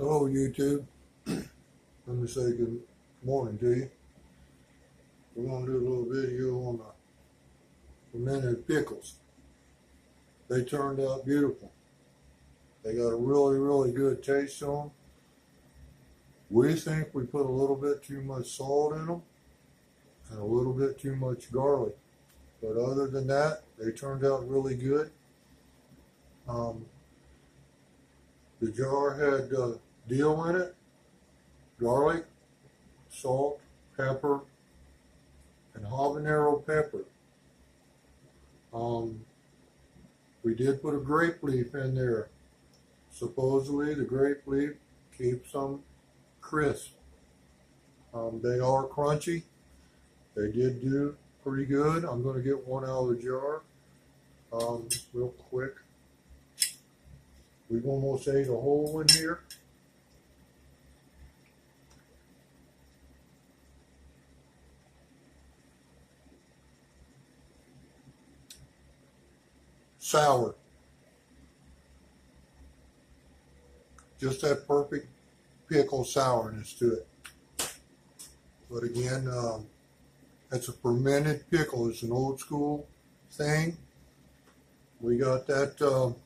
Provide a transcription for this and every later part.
Hello YouTube. Let me say good morning to you. We're going to do a little video on the fermented pickles. They turned out beautiful. They got a really good taste to them. We think we put a little bit too much salt in them and a little bit too much garlic. But other than that, they turned out really good. The jar had dill in it, garlic, salt, pepper, and habanero pepper. We did put a grape leaf in there. Supposedly the grape leaf keeps them crisp. They are crunchy. They did do pretty good. I'm going to get one out of the jar real quick. We've almost ate a whole one here. Sour. Just that perfect pickle sourness to it. But again, it's a fermented pickle. It's an old school thing. We got that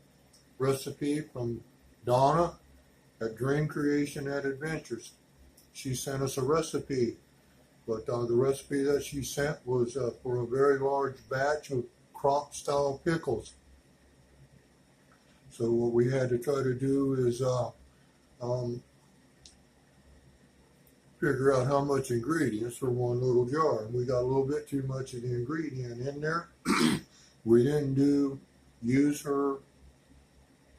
recipe from Donna at Dream Creation and Adventures. She sent us a recipe, but the recipe that she sent was for a very large batch of crop style pickles. So what we had to try to do is figure out how much ingredients for one little jar. And we got a little bit too much of the ingredient in there. We didn't use her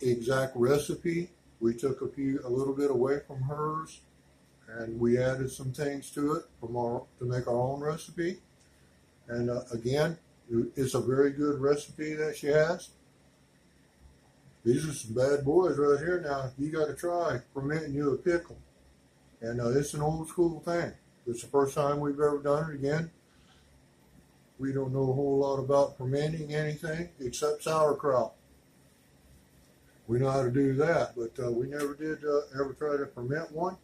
exact recipe. We took a little bit away from hers, and we added some things to it to make our own recipe. And again, it's a very good recipe that she has. These are some bad boys right here. Now you got to try fermenting you a pickle, and it's an old school thing. It's the first time we've ever done it. Again, we don't know a whole lot about fermenting anything except sauerkraut. We know how to do that, but we never did ever try to ferment one.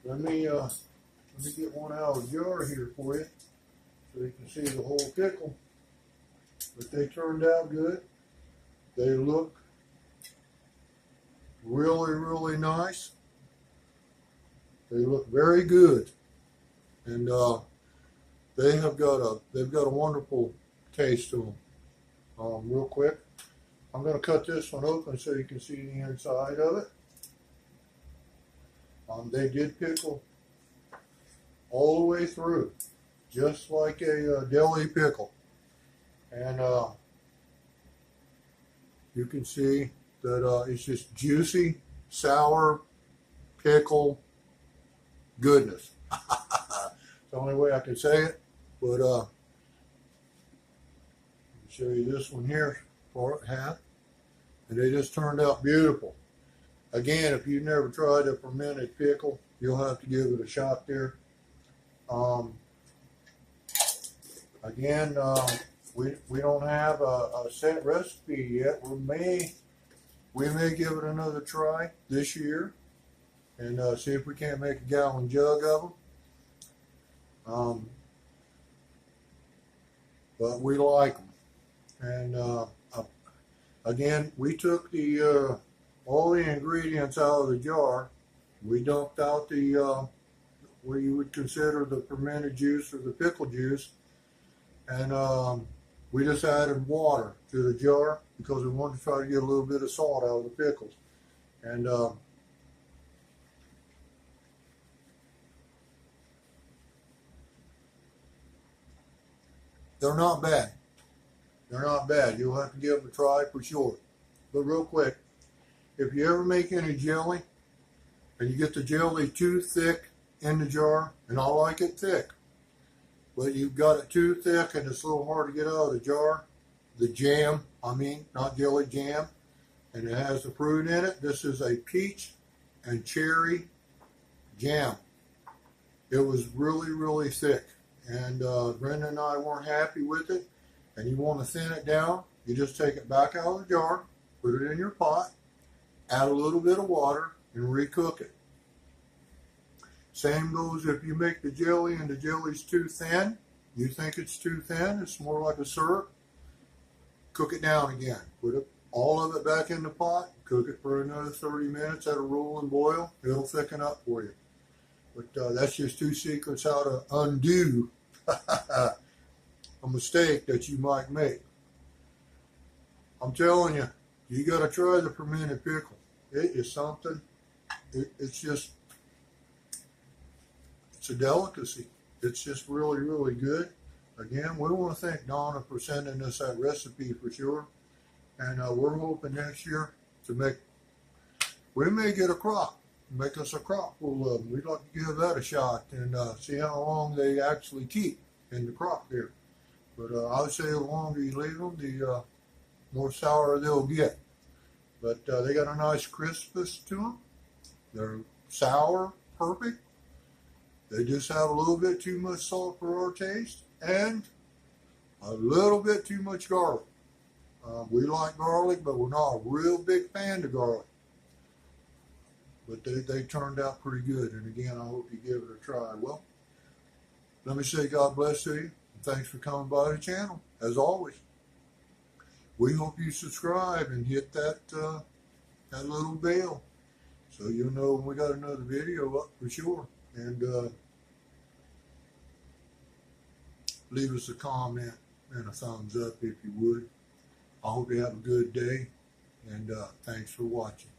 Let me get one out of the jar here for you so you can see the whole pickle. But they turned out good. They look really nice. They look very good, and they've got a wonderful taste to them. Real quick, I'm going to cut this one open so you can see the inside of it. They did pickle all the way through, just like a deli pickle. And you can see that it's just juicy, sour pickle goodness. It's the only way I can say it. But let me show you this one here for half. And they just turned out beautiful. Again, if you've never tried a fermented pickle, you'll have to give it a shot there. Again, we don't have a set recipe yet. We may give it another try this year and see if we can't make a gallon jug of them. But we like them. And again, we took all the ingredients out of the jar. We dumped out the what you would consider the fermented juice or the pickle juice, and we just added water to the jar because we wanted to try to get a little bit of salt out of the pickles. And they're not bad. They're not bad. You'll have to give them a try for sure. But real quick, if you ever make any jelly and you get the jelly too thick in the jar, and I like it thick, but you've got it too thick and it's a little hard to get out of the jar, the jam, not jelly, jam, and it has the fruit in it. This is a peach and cherry jam. It was really thick, and Brenda and I weren't happy with it. And you want to thin it down, you just take it back out of the jar, put it in your pot, add a little bit of water, and recook it. Same goes if you make the jelly and the jelly's too thin. You think it's too thin, it's more like a syrup. Cook it down again. Put it, all of it back in the pot. Cook it for another 30 minutes at a rolling boil. It'll thicken up for you. But that's just 2 secrets how to undo a mistake that you might make. I'm telling you, you got to try the fermented pickle. It is something. It's just, it's a delicacy. It's just really, really good. Again, we want to thank Donna for sending us that recipe for sure. And we're hoping next year to make, we may get a crop, make us a crop full of them. We'd like to give that a shot and see how long they actually keep in the crop there. But I would say the longer you leave them, the more sour they'll get. But they got a nice crispness to them. They're sour, perfect. They just have a little bit too much salt for our taste and a little bit too much garlic. We like garlic, but we're not a real big fan of garlic. But they turned out pretty good. And again, I hope you give it a try. Well, let me say God bless to you. And thanks for coming by the channel, as always. We hope you subscribe and hit that little bell so you'll know when we got another video up for sure. And leave us a comment and a thumbs up if you would. I hope you have a good day, and thanks for watching.